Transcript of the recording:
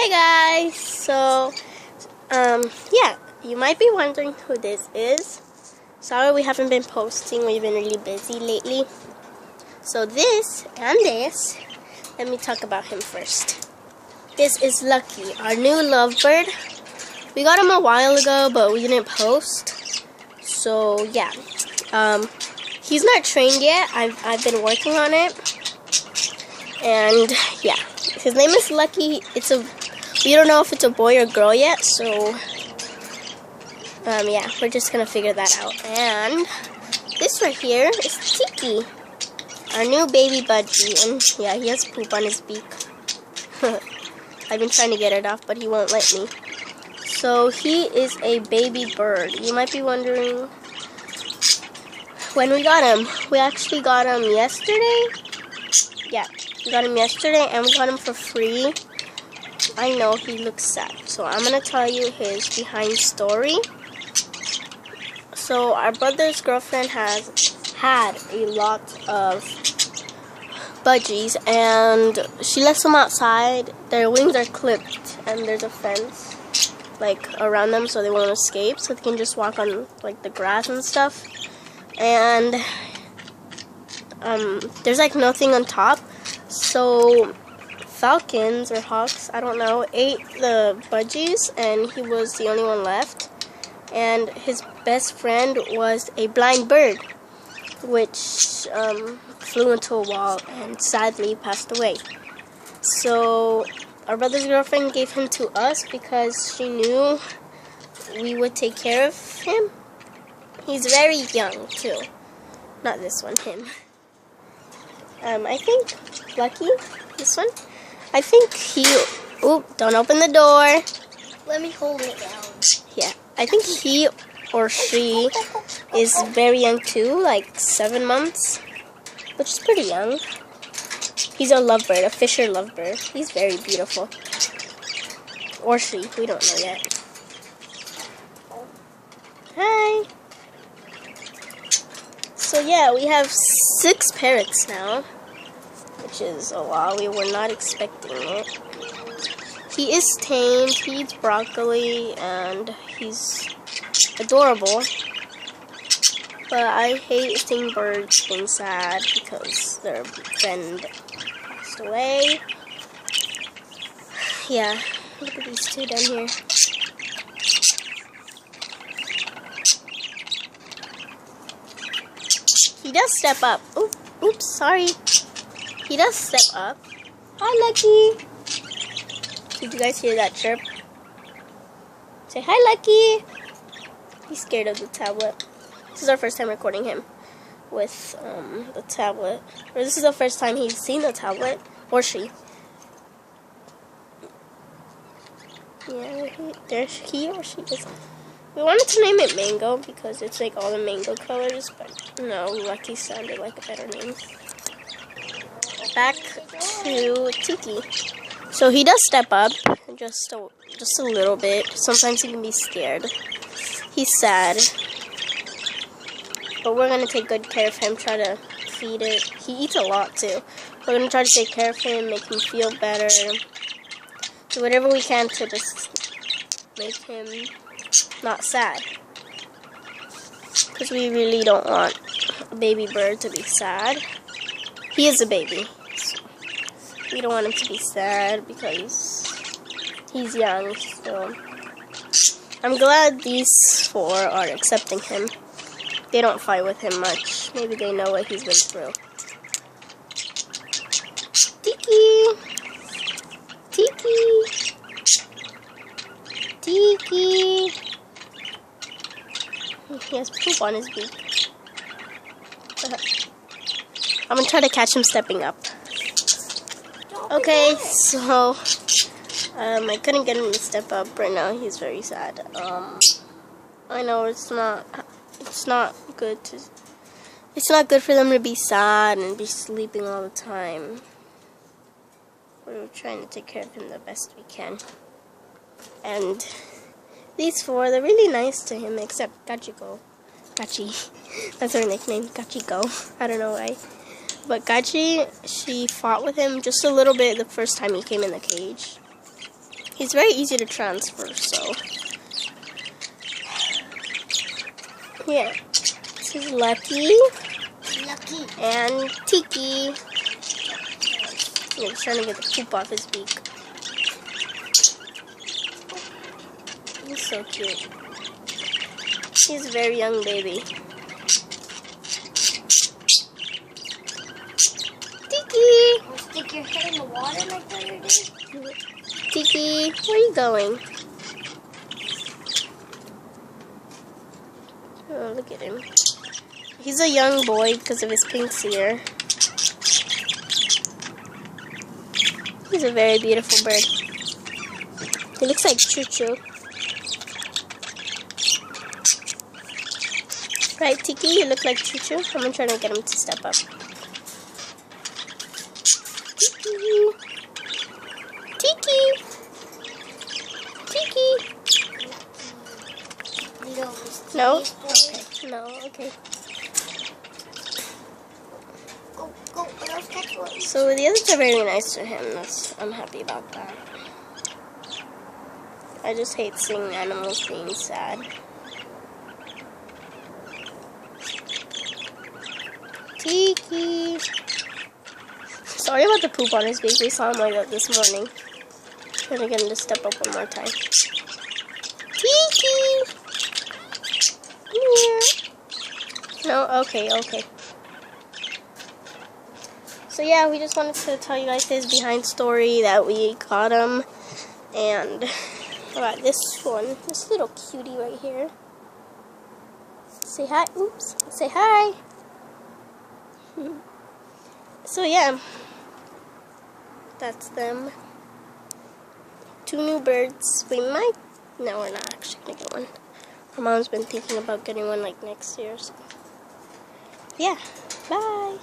Hey guys, yeah, you might be wondering who this is. Sorry we haven't been posting, we've been really busy lately. So this and this, let me talk about him first. This is Lucky, our new lovebird. We got him a while ago, but we didn't post. So yeah, he's not trained yet. I've been working on it. And yeah, his name is Lucky. We don't know if it's a boy or girl yet, so yeah, we're just gonna figure that out. And this right here is Tiki, our new baby budgie, and yeah, he has poop on his beak. I've been trying to get it off, but he won't let me. So he is a baby bird. You might be wondering when we got him. We actually got him yesterday. Yeah, we got him yesterday, and we got him for free. I know he looks sad, so I'm gonna tell you his behind story. So our brother's girlfriend has had a lot of budgies, and she lets them outside. Their wings are clipped, and there's a fence like around them, so they won't escape. So they can just walk on like the grass and stuff. And there's like nothing on top, so falcons or hawks, I don't know, ate the budgies, and he was the only one left. And his best friend was a blind bird, which flew into a wall and sadly passed away. So our brother's girlfriend gave him to us because she knew we would take care of him. He's very young too. Not this one, him. I think Lucky, this one. I think he, don't open the door. Let me hold it down. Yeah, I think he or she is very young too, like 7 months, which is pretty young. He's a lovebird, a Fisher lovebird. He's very beautiful. Or she, we don't know yet. Hi. So yeah, we have 6 parrots now, which is a lot. We were not expecting it. He is tamed, he eats broccoli, and he's adorable. But I hate seeing birds being sad because their friend passed away. Yeah, look at these 2 down here. He does step up. Oops, sorry. He does step up. Hi, Lucky. Did you guys hear that chirp? Say hi, Lucky. He's scared of the tablet. This is our first time recording him with the tablet. Or this is the first time he's seen the tablet. Or she. Yeah, there's he or she is. We wanted to name it Mango because it's like all the mango colors, but no, Lucky sounded like a better name. Back to Tiki. So he does step up, just a little bit. Sometimes he can be scared. He's sad. But we're going to take good care of him, try to feed it. He eats a lot too. We're going to try to take care of him, make him feel better. Do whatever we can to just make him not sad, because we really don't want a baby bird to be sad. He is a baby, so we don't want him to be sad because he's young. So I'm glad these 4 are accepting him. They don't fight with him much. Maybe they know what he's been through. Tiki, Tiki, Tiki. He has poop on his beak. I'm gonna try to catch him stepping up. Okay, so I couldn't get him to step up right now. He's very sad. I know it's not good for them to be sad and be sleeping all the time. We're trying to take care of him the best we can. And these 4, they're really nice to him, except Gachiko. Gachi. That's her nickname, Gachiko. I don't know why. But Gachi, she fought with him just a little bit the first time he came in the cage. He's very easy to transfer, so yeah. This is Lucky and Tiki. He's trying to get the poop off his beak. He's so cute. He's a very young baby. Tiki! Stick your head in the water like the other day. Tiki, where are you going? Oh, look at him. He's a young boy because of his pink ear. He's a very beautiful bird. He looks like Choo-Choo. Right, Tiki? You look like Choo-Choo? I'm trying to get him to step up. Tiki! Tiki! Tiki! No? Okay. No, okay. Go, catch one. So the others are very nice to him. I'm happy about that. I just hate seeing animals being sad. Tiki! Sorry about the poop on his beak. We saw him like that this morning. Trying to get him to step up one more time. Tiki! Yeah. No? Okay. So yeah, we just wanted to tell you guys his behind story that we caught him. And I got this one. This little cutie right here. Say hi. Oops. Say hi. So yeah, that's them. 2 new birds. No, we're not actually gonna get one. Our mom's been thinking about getting one like next year. So yeah, bye.